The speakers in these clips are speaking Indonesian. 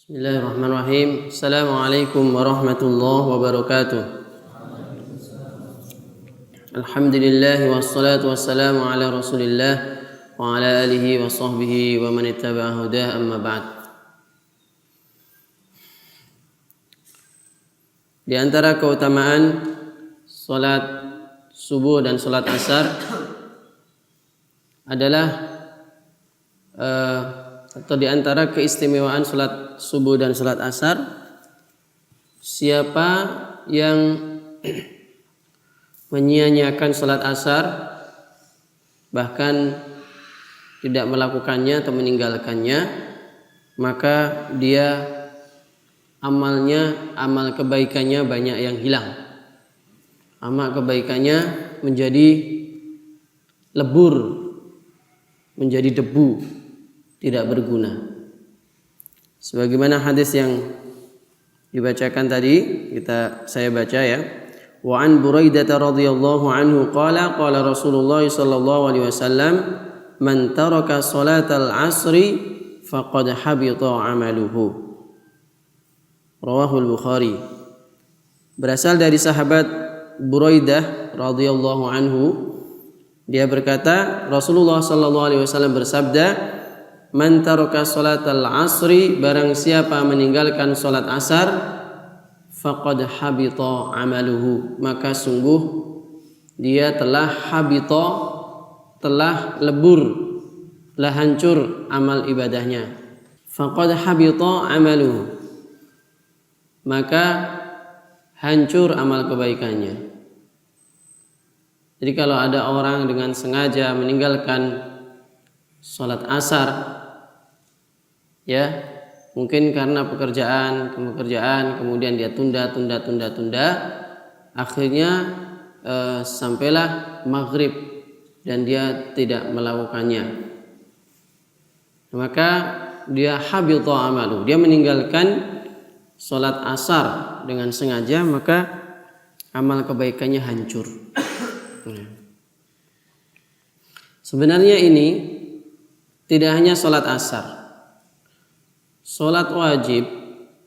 Bismillahirrahmanirrahim. Assalamualaikum warahmatullahi wabarakatuh. Alhamdulillah wassalatu wassalamu ala Rasulillah wa ala alihi wa sahbihi wa man ittaba'a hudah, amma ba'd. Di antara keutamaan salat subuh dan salat asar adalah atau di antara keistimewaan salat subuh dan salat asar, siapa yang menyia-nyiakan salat asar, bahkan tidak melakukannya atau meninggalkannya, maka dia amal kebaikannya banyak yang hilang. Amal kebaikannya menjadi lebur, menjadi debu, tidak berguna. Sebagaimana hadis yang dibacakan tadi, saya baca ya. Wa an Buraidah radhiyallahu anhu qala Rasulullah sallallahu alaihi wasallam, man taraka salatal asri faqad habita amaluhu. Rawahul Bukhari. Berasal dari sahabat Buraidah radhiyallahu anhu, dia berkata, Rasulullah sallallahu alaihi wasallam bersabda, man taraka salatal asri, barang siapa meninggalkan salat asar, faqad habita amaluhu, maka sungguh dia telah habita, telah lebur, telah hancur amal ibadahnya. Faqad habita amaluhu, maka hancur amal kebaikannya. Jadi kalau ada orang dengan sengaja meninggalkan salat asar, ya mungkin karena pekerjaan, kemudian dia tunda, akhirnya sampailah maghrib dan dia tidak melakukannya, maka dia habita amalu, dia meninggalkan salat asar dengan sengaja, maka amal kebaikannya hancur. Sebenarnya ini tidak hanya salat asar, salat wajib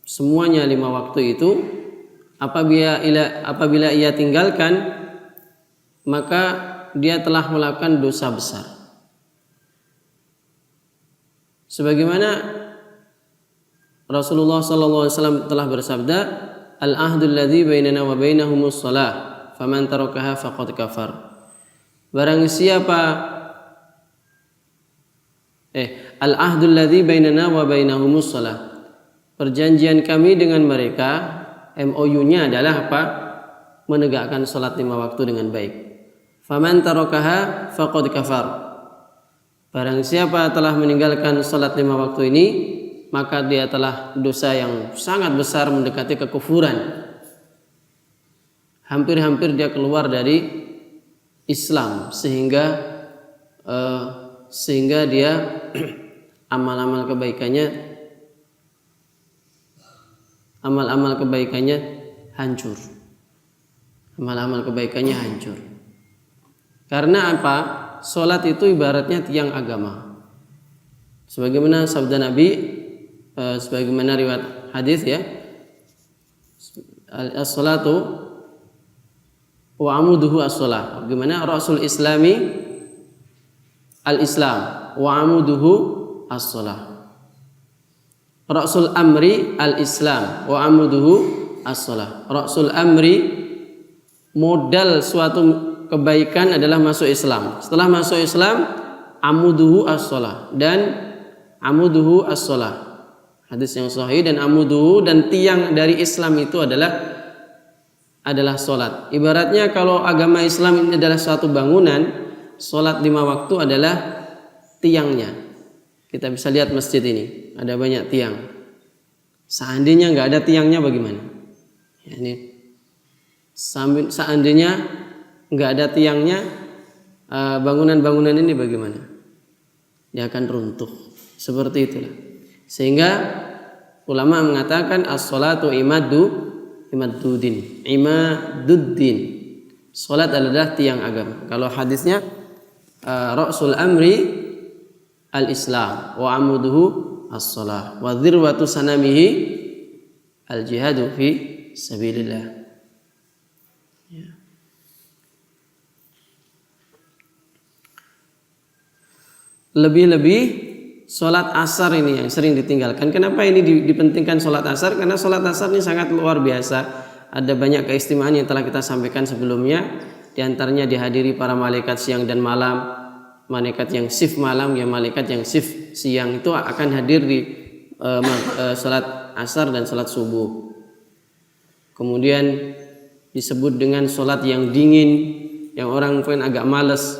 semuanya 5 waktu itu apabila ia tinggalkan, maka dia telah melakukan dosa besar. Sebagaimana Rasulullah SAW telah bersabda, al-ahdul ladzi bainana wa bainahumus shalah, faman tarakaha faqad kafar. Barang siapa al-ahdul ladzi bainana wa bainahumus shalah, perjanjian kami dengan mereka, MOU-nya adalah apa? Menegakkan salat 5 waktu dengan baik. Faman tarakaha faqad kafar. Barang siapa telah meninggalkan salat 5 waktu ini, maka dia telah dosa yang sangat besar, mendekati kekufuran. Hampir-hampir dia keluar dari Islam, sehingga dia amal-amal kebaikannya hancur. Amal-amal kebaikannya hancur. Karena apa? Salat itu ibaratnya tiang agama. Sebagaimana sabda Nabi, sebagaimana riwayat hadis ya, as-salatu wa amuduhu as-salah. Bagaimana rasul islami al-islam wa amuduhu as-salah. Rasul amri al-islam wa amuduhu as-salah. Rasul amri, modal suatu kebaikan adalah masuk Islam. Setelah masuk Islam, amuduhu as-salah, dan amuduhu as-salah. Hadis yang sahih, dan amuduhu, dan tiang dari Islam itu adalah salat. Ibaratnya kalau agama Islam ini adalah suatu bangunan, salat 5 waktu adalah tiangnya. Kita bisa lihat masjid ini, ada banyak tiang. Seandainya nggak ada tiangnya bagaimana? Ya, ini seandainya nggak ada tiangnya, bangunan-bangunan ini bagaimana? Dia akan runtuh. Seperti itulah. Sehingga ulama mengatakan as-salatu imaduddin. Salat adalah tiang agama. Kalau hadisnya rasul amri al-islam wa amuduhu as-shalah wa dzirwatu sanamihi al-jihadu fi sabilillah. Ya. Lebih-lebih sholat asar ini yang sering ditinggalkan. Kenapa ini dipentingkan sholat asar? Karena sholat asar ini sangat luar biasa. Ada banyak keistimewaan yang telah kita sampaikan sebelumnya. Di antaranya dihadiri para malaikat siang dan malam. Malaikat yang shift malam, ya malaikat yang shift siang itu akan hadir di sholat asar dan sholat subuh. Kemudian disebut dengan sholat yang dingin, yang orang mungkin agak malas,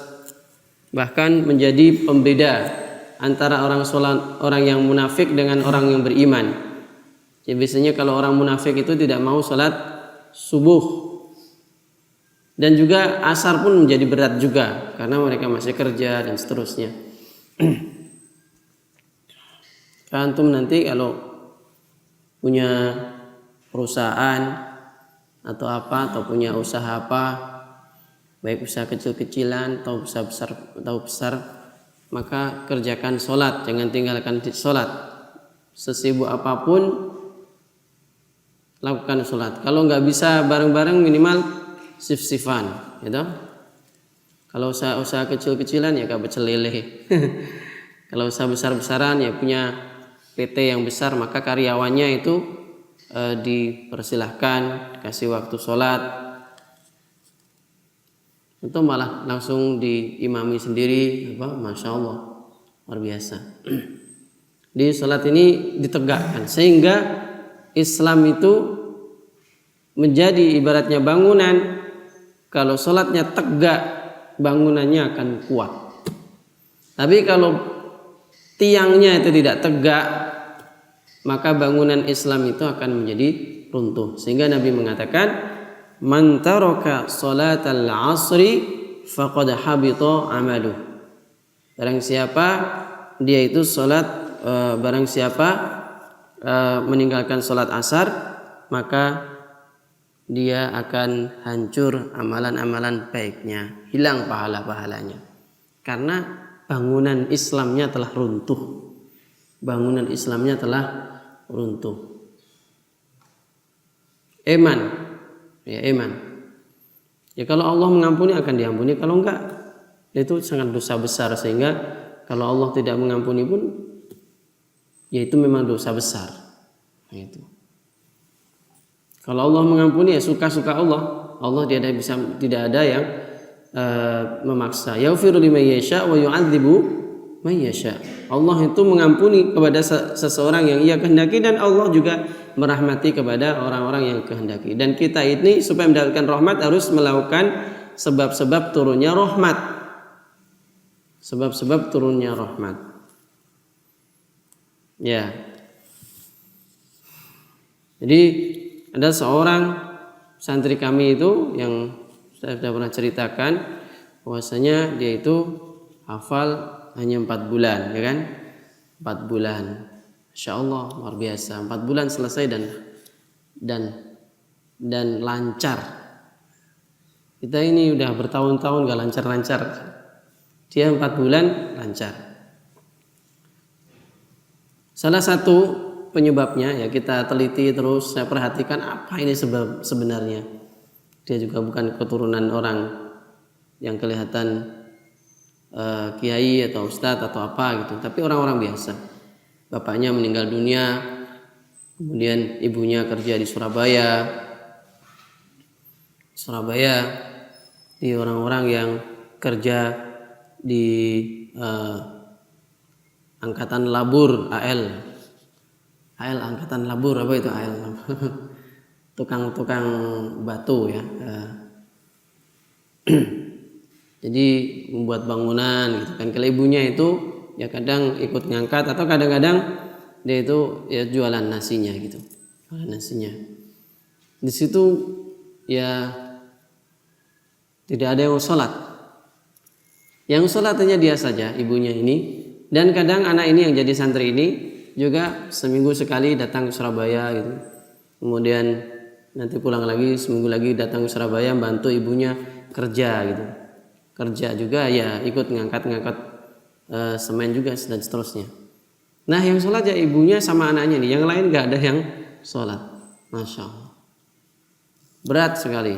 bahkan menjadi pembeda antara orang yang munafik dengan orang yang beriman. Jadi biasanya kalau orang munafik itu tidak mau sholat subuh, dan juga asar pun menjadi berat juga karena mereka masih kerja dan seterusnya. Antum nanti kalau punya perusahaan atau apa, atau punya usaha apa, baik usaha kecil-kecilan atau usaha besar, maka kerjakan sholat, jangan tinggalkan sholat. Sesibuk apapun lakukan sholat. Kalau nggak bisa bareng-bareng minimal sif-sifan, gitu. Kalau usaha kecil-kecilan ya kayak pecel lele. Kalau usaha besar-besaran ya punya PT yang besar, maka karyawannya itu dipersilahkan kasih waktu sholat. Itu malah langsung diimami sendiri, masya Allah, luar biasa. Di sholat ini ditegakkan sehingga Islam itu menjadi ibaratnya bangunan. Kalau sholatnya tegak, bangunannya akan kuat. Tapi kalau tiangnya itu tidak tegak, maka bangunan Islam itu akan menjadi runtuh. Sehingga Nabi mengatakan, man taraka salatal asri faqad habita amaluh. Barang siapa dia itu meninggalkan salat asar, maka dia akan hancur amalan-amalan baiknya, hilang pahala-pahalanya. Karena bangunan Islamnya telah runtuh. Bangunan Islamnya telah runtuh. Iman. Ya kalau Allah mengampuni akan diampuni, kalau enggak itu sangat dosa besar, sehingga kalau Allah tidak mengampuni pun ya itu memang dosa besar. Gitu. Kalau Allah mengampuni ya suka-suka Allah. Allah tidak ada yang memaksa. Yaghfiru liman yasha wa yu'adzibu man yasha. Allah itu mengampuni kepada seseorang yang Ia kehendaki, dan Allah juga merahmati kepada orang-orang yang kehendaki. Dan kita ini supaya mendapatkan rahmat harus melakukan sebab-sebab turunnya rahmat. Sebab-sebab turunnya rahmat. Ya. Jadi ada seorang santri kami itu yang saya sudah pernah ceritakan bahwasanya dia itu hafal hanya 4 bulan, ya kan? 4 bulan. Masya Allah, luar biasa. 4 bulan selesai dan lancar. Kita ini udah bertahun-tahun gak lancar-lancar. Dia 4 bulan lancar. Salah satu penyebabnya ya kita teliti terus, saya perhatikan apa ini sebab sebenarnya. Dia juga bukan keturunan orang yang kelihatan kiai atau ustadz atau apa gitu, tapi orang-orang biasa. Bapaknya meninggal dunia, kemudian ibunya kerja di Surabaya, di orang-orang yang kerja di angkatan labur, AL angkatan labur, apa itu AL? Tukang batu ya. Jadi membuat bangunan gitu kan. Kalau ibunya itu ya kadang ikut ngangkat, atau kadang-kadang dia itu ya jualan nasinya gitu. Jualan nasinya. Di situ ya tidak ada yang sholat. Yang sholat hanya dia saja, ibunya ini. Dan kadang anak ini yang jadi santri ini juga seminggu sekali datang ke Surabaya gitu. Kemudian nanti pulang lagi, seminggu lagi datang ke Surabaya bantu ibunya kerja gitu. Kerja juga ya ikut ngangkat semen juga dan seterusnya. Nah yang sholat ya ibunya sama anaknya nih, yang lain nggak ada yang sholat. Masya Allah, berat sekali.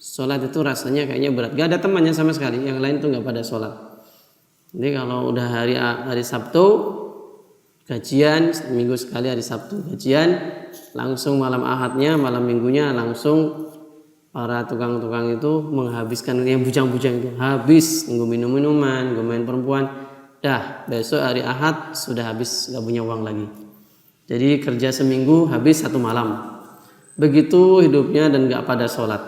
Sholat itu rasanya kayaknya berat. Gak ada temannya sama sekali. Yang lain tuh nggak pada sholat. Jadi kalau udah hari Sabtu gajian, minggu sekali hari Sabtu gajian, langsung malam Ahadnya, malam Minggunya langsung para tukang-tukang itu menghabiskan yang bujang-bujang itu habis, nunggu minum-minuman, nunggu main perempuan. Dah besok hari Ahad sudah habis, nggak punya uang lagi. Jadi kerja seminggu habis satu malam. Begitu hidupnya dan nggak pada sholat.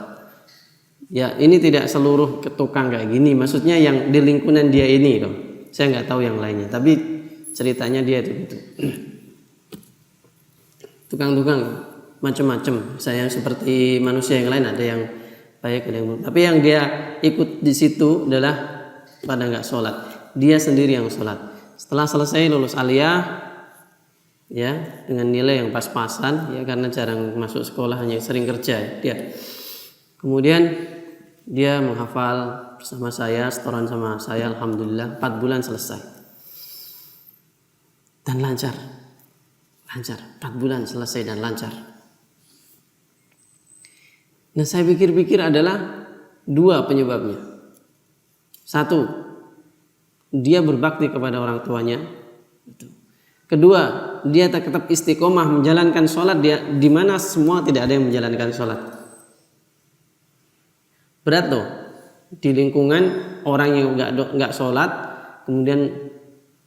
Ya ini tidak seluruh tukang kayak gini, maksudnya yang di lingkungan dia ini loh. Saya nggak tahu yang lainnya, tapi ceritanya dia itu gitu. Tukang-tukang macam-macam. Saya seperti manusia yang lain, ada yang baik ada yang buruk. Tapi yang dia ikut di situ adalah pada nggak sholat. Dia sendiri yang sholat. Setelah selesai lulus aliyah, ya dengan nilai yang pas-pasan, ya karena jarang masuk sekolah, hanya sering kerja dia. Kemudian dia menghafal bersama saya, setoran sama saya, alhamdulillah 4 bulan selesai. Dan lancar. 4 bulan selesai dan lancar. Nah saya pikir-pikir adalah 2 penyebabnya. 1, dia berbakti kepada orang tuanya. Kedua, dia tetap istiqomah menjalankan sholat dia, di mana semua tidak ada yang menjalankan sholat. Berat loh di lingkungan orang yang nggak sholat, kemudian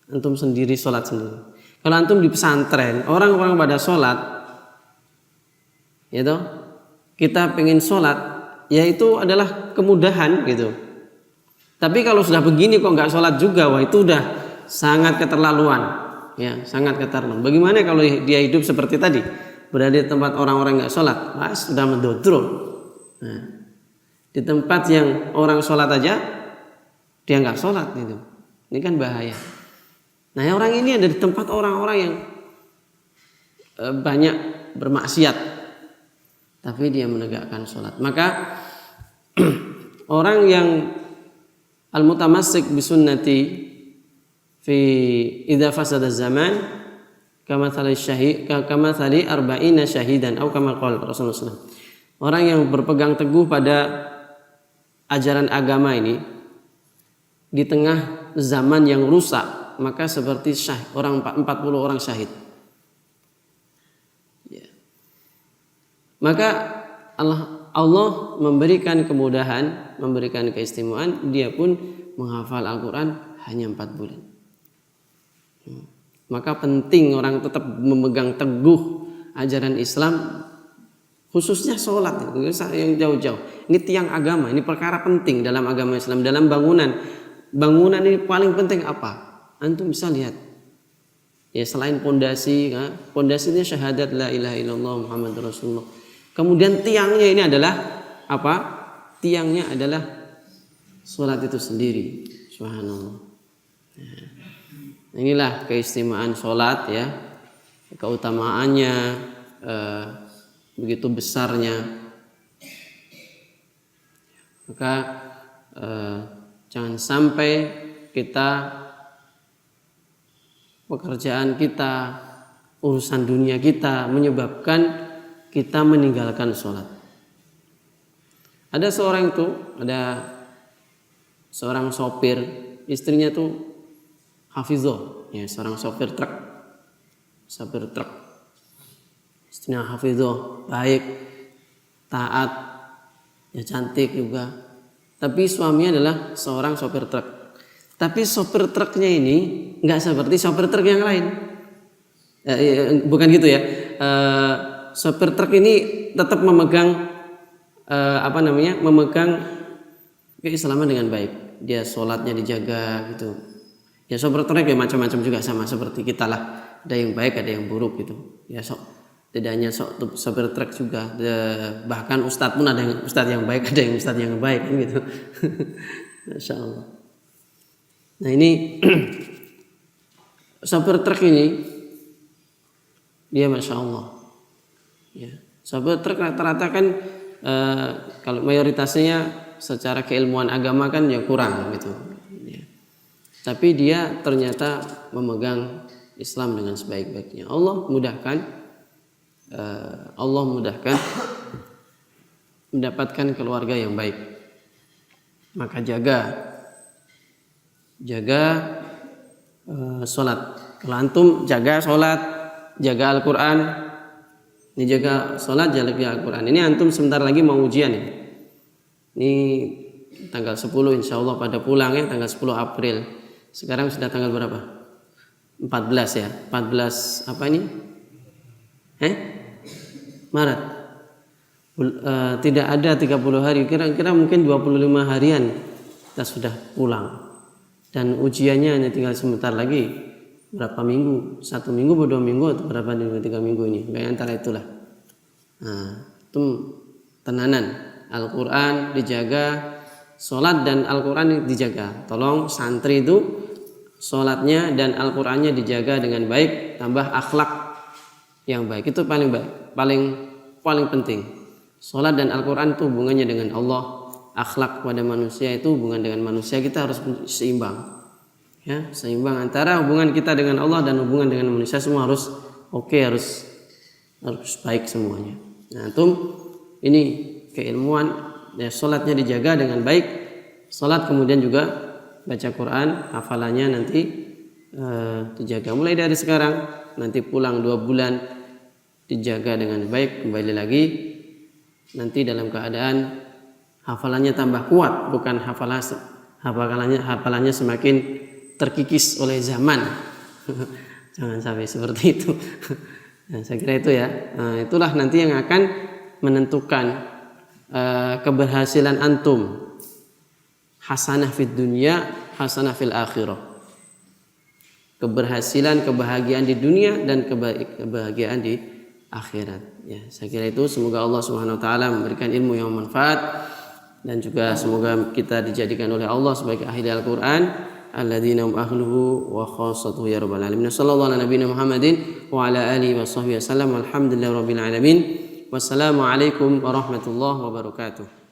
antum sendiri sholat sendiri. Kalau antum di pesantren orang-orang pada sholat, ya toh, kita pengen sholat, ya itu adalah kemudahan gitu. Tapi kalau sudah begini kok nggak sholat juga, wah itu udah sangat keterlaluan, ya sangat keterlaluan. Bagaimana kalau dia hidup seperti tadi, berada di tempat orang-orang nggak sholat, mas sudah mendodro. Nah, di tempat yang orang sholat aja dia nggak sholat gitu, ini kan bahaya. Nah orang ini ada di tempat orang-orang yang banyak bermaksiat, tapi dia menegakkan sholat. Maka orang yang al-mutamassik bisunnati fi idza fasada zaman kamathali arba'ina syahidan atau kama qala Rasulullah SAW. Orang yang berpegang teguh pada ajaran agama ini di tengah zaman yang rusak, maka seperti orang 40 orang syahid. Ya. Maka Allah memberikan kemudahan, memberikan keistimewaan, dia pun menghafal Al-Quran hanya 4 bulan. Maka penting orang tetap memegang teguh ajaran Islam, khususnya sholat yang jauh-jauh. Ini tiang agama, ini perkara penting dalam agama Islam. Dalam bangunan ini paling penting apa? Antum bisa lihat. Ya selain pondasi, pondasinya syahadat la ilaha illallah Muhammadur Rasulullah. Kemudian tiangnya ini adalah apa? Tiangnya adalah sholat itu sendiri. Subhanallah. Nah, inilah keistimewaan sholat ya, keutamaannya begitu besarnya. Maka jangan sampai kita pekerjaan kita, urusan dunia kita menyebabkan kita meninggalkan sholat. Ada seorang sopir, istrinya tuh hafizah, ya seorang sopir truk. Istrinya hafizah, baik, taat, ya cantik juga. Tapi suaminya adalah seorang sopir truk. Tapi sopir truknya ini nggak seperti sopir truk yang lain. Bukan gitu ya. Sopir truk ini tetap memegang memegang keislaman dengan baik. Dia sholatnya dijaga gitu. Ya sopir truk ya macam-macam juga, sama seperti kita lah. Ada yang baik, ada yang buruk gitu. Ya tidak hanya sopir truk juga, bahkan ustadz pun ada yang ustadz yang baik, ada yang ustadz yang baik gitu. Masya Allah. Nah ini sopir truk ini dia Masya Allah. Ya, sopir truk rata-rata kan kalau mayoritasnya secara keilmuan agama kan ya kurang gitu. Ya. Tapi dia ternyata memegang Islam dengan sebaik-baiknya. Allah mudahkan mendapatkan keluarga yang baik. Maka jaga sholat. Kalau antum jaga sholat, jaga Al-Quran, ini jaga sholat, jaga Al-Quran. Ini antum sebentar lagi mau ujian ya. Ini tanggal 10 insya Allah pada pulang ya, tanggal 10 April. Sekarang sudah tanggal berapa? 14 ya. 14 apa ini? Maret. Tidak ada 30 hari, kira-kira mungkin 25 harian kita sudah pulang. Dan ujiannya hanya tinggal sebentar lagi, berapa minggu, 1 minggu, 2 minggu, atau berapa minggu, 3 minggu ini, kayak antara itulah. Nah, itu tenanan. Al-Quran dijaga, sholat dan Al-Quran dijaga. Tolong santri itu sholatnya dan Al-Qurannya dijaga dengan baik, tambah akhlak yang baik. Itu paling baik, paling penting. Sholat dan Al-Quran itu hubungannya dengan Allah. Akhlak pada manusia itu hubungan dengan manusia, kita harus seimbang. Ya, seimbang antara hubungan kita dengan Allah dan hubungan dengan manusia, semua harus oke, harus baik semuanya. Nah, ini keilmuan ya, sholatnya dijaga dengan baik. Sholat kemudian juga baca Quran, hafalannya nanti dijaga mulai dari sekarang, nanti pulang 2 bulan dijaga dengan baik, kembali lagi nanti dalam keadaan hafalannya tambah kuat, bukan hafalannya semakin terkikis oleh zaman. Jangan sampai seperti itu. Nah, saya kira itu ya. Nah, itulah nanti yang akan menentukan keberhasilan antum. Hasanah fid dunya, hasanah fil akhirah. Keberhasilan, kebahagiaan di dunia dan kebahagiaan di akhirat. Ya, saya kira itu. Semoga Allah Subhanahu wa taala memberikan ilmu yang bermanfaat dan juga semoga kita dijadikan oleh Allah sebagai ahli Al-Quran, alladzina hum ahluhu wa khassatuhu ya rabbal alamin. Sallallahu ala nabiyina Muhammadin wa ala alihi wa sahbihi wasallam. Alhamdulillahirabbil alamin. Wassalamu alaikum warahmatullahi wabarakatuh.